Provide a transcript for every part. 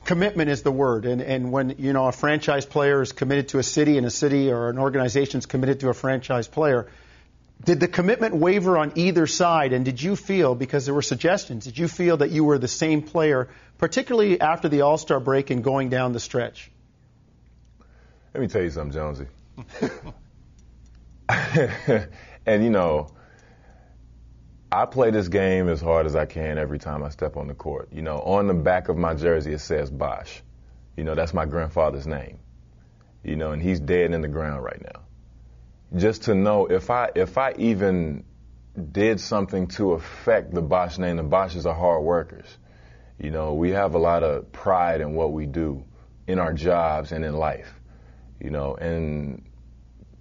commitment is the word. And when, a franchise player is committed to a city or an organization is committed to a franchise player, did the commitment waver on either side? And did you feel, because there were suggestions, did you feel that you were the same player, particularly after the All-Star break and going down the stretch? Let me tell you something, Jonesy. And, I play this game as hard as I can every time I step on the court. On the back of my jersey it says Bosh. That's my grandfather's name. And he's dead in the ground right now. Just to know if I even did something to affect the Bosh name, the Boshes are hard workers. We have a lot of pride in what we do in our jobs and in life. And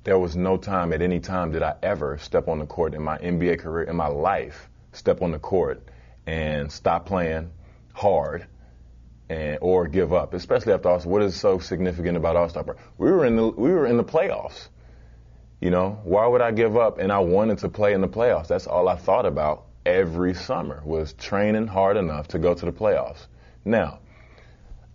there was no time at any time did I ever step on the court in my NBA career, in my life, step on the court and stop playing hard or give up, especially after All-Star. What is so significant about All-Star break? We were in the playoffs. Why would I give up? And I wanted to play in the playoffs. That's all I thought about every summer was training hard enough to go to the playoffs. Now,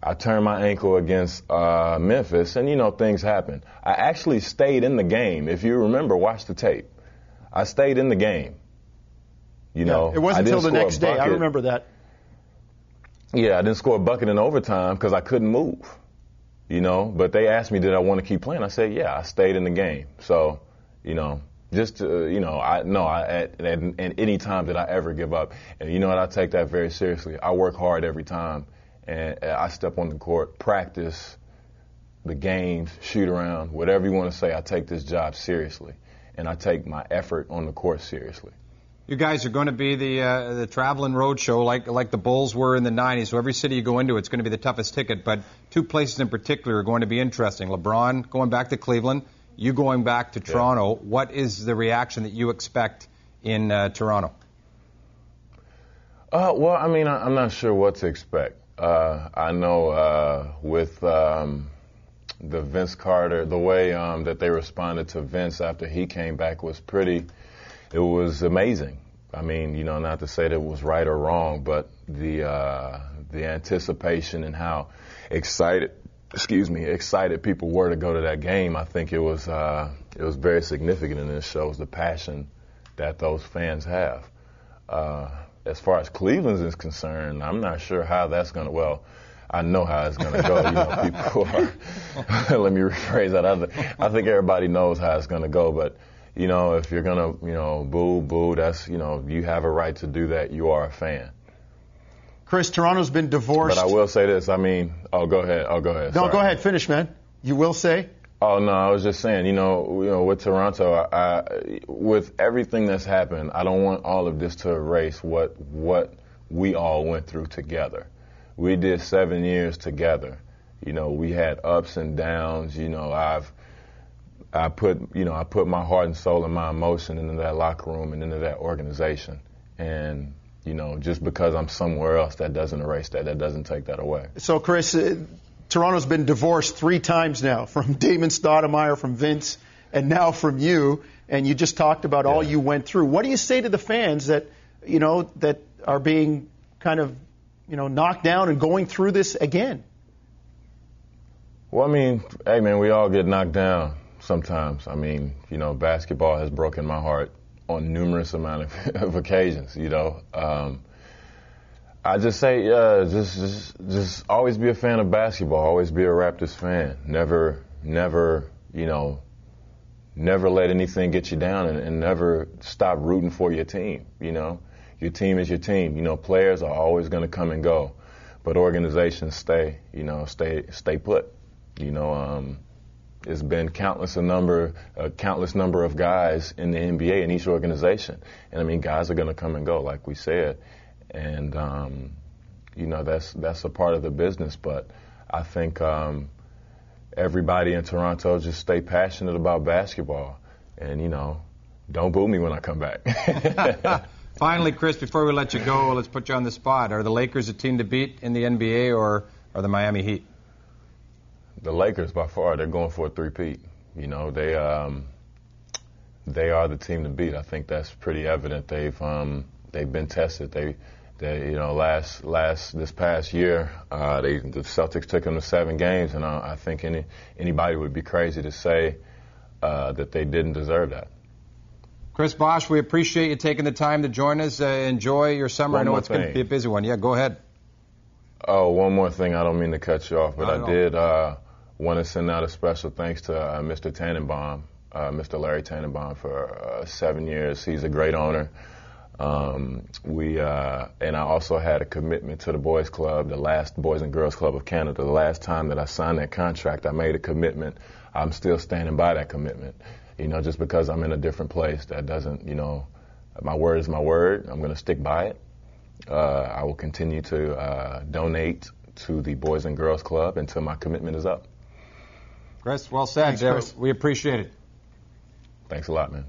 I turned my ankle against Memphis, and, things happen. I actually stayed in the game. If you remember, watch the tape. I stayed in the game. It wasn't until the next day. I remember that. Yeah, I didn't score a bucket in overtime because I couldn't move. But they asked me, did I want to keep playing? I said, yeah, I stayed in the game. So, just to, at any time did I ever give up. And you know what? I take that very seriously. I work hard every time. And I step on the court, practice the games, shoot around, whatever you want to say. I take this job seriously, and I take my effort on the court seriously. You guys are going to be the traveling road show like the Bulls were in the 90s. So every city you go into, it's going to be the toughest ticket. But two places in particular are going to be interesting. LeBron going back to Cleveland, you going back to Toronto. What is the reaction that you expect in Toronto? Well, I'm not sure what to expect. I know with the Vince Carter, the way that they responded to Vince after he came back was it was amazing. Not to say that it was right or wrong, but the anticipation and how excited people were to go to that game, I think it was very significant, and it shows the passion that those fans have. As far as Cleveland is concerned, I'm not sure how that's going to, well, I know how it's going to go. People are, let me rephrase that. I think everybody knows how it's going to go, but, if you're going to, boo, that's, you have a right to do that. You are a fan. Chris, Toronto's been divorced. But I will say this, go ahead. No, Sorry. go ahead, finish, man. You will say? Oh, no, I was just saying, with Toronto, with everything that's happened, I don't want all of this to erase what we all went through together. We did 7 years together. We had ups and downs. I put my heart and soul and my emotion into that locker room and into that organization. And, just because I'm somewhere else, that doesn't erase that. That doesn't take that away. So, Chris, Toronto's been divorced 3 times now, from Damon Stoudemire, from Vince, and now from you. And you just talked about all you went through. What do you say to the fans that are being kind of, knocked down and going through this again? Well, hey, man, we all get knocked down sometimes. Basketball has broken my heart on numerous amount of occasions, I just say, just always be a fan of basketball. Always be a Raptors fan. Never, let anything get you down, and never stop rooting for your team. Your team is your team. Players are always going to come and go, but organizations stay put. It's been countless number of guys in the NBA in each organization, and guys are going to come and go, like we said. And, that's a part of the business. But I think everybody in Toronto just stay passionate about basketball. And, don't boo me when I come back. Finally, Chris, before we let you go, let's put you on the spot. Are the Lakers a team to beat in the NBA, or are the Miami Heat? The Lakers, by far, they're going for a three-peat. They are the team to beat. I think that's pretty evident. They've been tested. They, this past year, the Celtics took them to 7 games, and I think anybody would be crazy to say that they didn't deserve that. Chris Bosh, we appreciate you taking the time to join us. Enjoy your summer. I know it's going to be a busy one. Yeah, go ahead. Oh, one more thing. I don't mean to cut you off, but I did want to send out a special thanks to Mr. Tannenbaum, Mr. Larry Tannenbaum, for 7 years. He's a great owner. And I also had a commitment to the Boys Club, the last Boys and Girls Club of Canada. The last time that I signed that contract, I made a commitment. I'm still standing by that commitment. Just because I'm in a different place, that doesn't, my word is my word. I'm going to stick by it. I will continue to donate to the Boys and Girls Club until my commitment is up. Chris, well said. Thanks, Chris. We appreciate it. Thanks a lot, man.